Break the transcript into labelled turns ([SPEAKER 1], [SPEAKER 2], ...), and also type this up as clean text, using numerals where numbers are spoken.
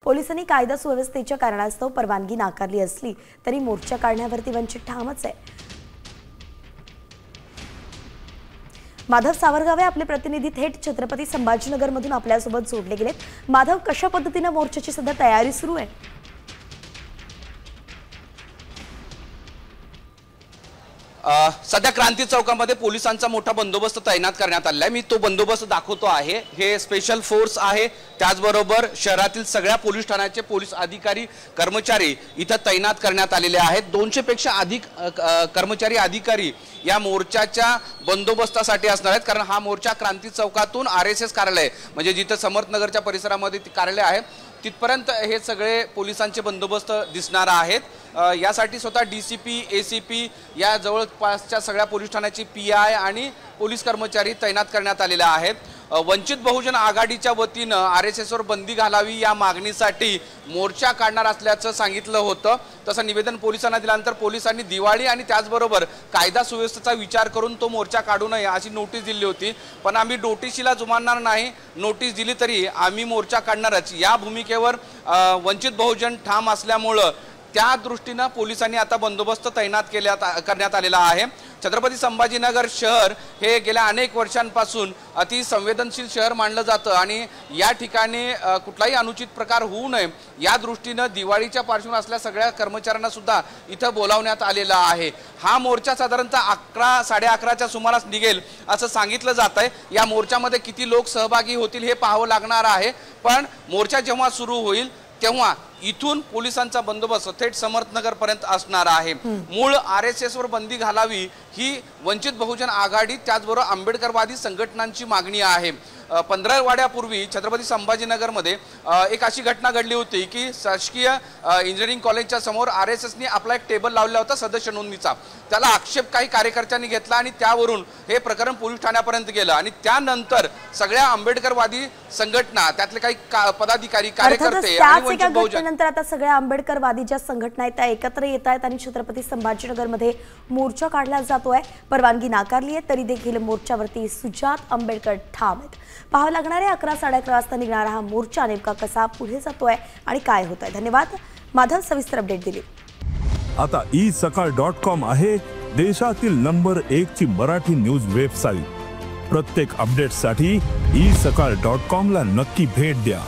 [SPEAKER 1] पोलिसांनी कायदा सुव्यवस्थेच्या कारणास्तव परवानगी नाकारली असली तरी मोर्चा काढण्यावरती वंचित ठामच आहे। माधव सावरगावे आपले प्रतिनिधी थेट छत्रपती संभाजीनगरमधून आपल्यासोबत जोडले गेलेत। माधव, कशा पद्धतीने मोर्चाची सध्या तयारी सुरू आहे?
[SPEAKER 2] सध्या क्रांती चौकामध्ये पोलिसांचा मोठा बंदोबस्त तैनात करण्यात आला आहे। मी तो बंदोबस्त दाखवतो आहे। हे स्पेशल फोर्स आहे, त्याचबरोबर शहरातील सगळ्या पोलीस ठाण्याचे पोलीस अधिकारी कर्मचारी इथं तैनात करण्यात आलेले आहेत। 200 पेक्षा अधिक कर्मचारी अधिकारी या मोर्चाच्या बंदोबस्तासाठी असणार आहेत, कारण हा मोर्चा क्रांती चौकातून RSS कार्यालय म्हणजे जिथं समर्थनगरच्या परिसरामध्ये कार्यालय आहे तिथपर्यंत हे सगळे पोलिसांचे बंदोबस्त दिसणार आहेत। यासाठी स्वतः DCP ACP या जवळपासच्या सगळ्या पोलीस ठाण्याची PI आणि पोलीस कर्मचारी तैनात करण्यात आलेले आहेत। वंचित बहुजन आघाडीच्या वतीनं RSS वर बंदी घालावी या मागणीसाठी मोर्चा काढणार असल्याचं सांगितलं होतं। तसं निवेदन पोलिसांना दिल्यानंतर पोलिसांनी दिवाळी आणि त्याचबरोबर कायदा सुव्यवस्थेचा विचार करून तो मोर्चा काढू नये अशी नोटीस दिली होती, पण आम्ही नोटीशीला जुमानणार नाही, नोटीस दिली तरी आम्ही मोर्चा काढणारच या भूमिकेवर वंचित बहुजन ठाम असल्यामुळं त्या दृष्टीने पोलिसांनी आता बंदोबस्त तैनात करण्यात आलेला आहे। छत्रपती संभाजीनगर शहर हे गेल्या अनेक वर्षांपासून अति संवेदनशील शहर मानलं जातं आणि या ठिकाणी कुठलाही अनुचित प्रकार होऊ नये या दृष्टीने दिवाळीच्या पार्श्वभूमीवर असलेल्या सगळ्या कर्मचाऱ्यांना सुद्धा इथं बोलावण्यात आलेला आहे। हा मोर्चा साधारणतः 11 11:30च्या सुमारास निघेल असं सांगितलं जात आहे। या मोर्चामध्ये किती लोक सहभागी होतील हे पाहावं लागणार आहे, पण मोर्चा जेव्हा सुरू होईल तेव्हा इथून पोलिसांचा बंदोबस्त थेट समर्थनगर पर्यंत असणार आहे। मूळ RSS वर बंदी घालावी ही वंचित बहुजन आघाडी त्याचबरोबर आंबेडकरवादी संघटनांची मागणी आहे। 15 वाड्यापूर्वी छत्रपती संभाजीनगरमध्ये एक अशी घटना घडली होती की शासकीय इंजिनिअरिंग कॉलेजच्या समोर RSSने आपला एक टेबल लावला होता सदस्य नोंदणीचा। त्याला आक्षेप काही कार्यकर्त्यांनी घेतला आणि त्यावरून हे प्रकरण पोलीस ठाण्यापर्यंत गेलं आणि त्यानंतर सगळ्या आंबेडकरवादी संघटना त्यातले काही पदाधिकारी कार्यकर्ते आणि वंचित बहुजन
[SPEAKER 1] नंतर आता सगळ्या आंबेडकरवादी ज्या संघटना आहेत त्या एकत्र येत आहेत आणि छत्रपती संभाजीनगरमध्ये मोर्चा काढला जातोय। परवानगी नाकारली आहे तरी देखील मोर्चावरती सुजात आंबेडकर ठाम आहेत। पाहावं लागणार आहे 11 11:30 वाजता निघणारा हा मोर्चा नेमका कसा पुढे जातोय आणि काय होत आहे। धन्यवाद माधव, सविस्तर अपडेट दिली।
[SPEAKER 3] आता isakal.com आहे देशातील नंबर 1 ची मराठी न्यूज वेबसाईट। प्रत्येक अपडेटसाठी isakal.com ला नक्की भेट द्या।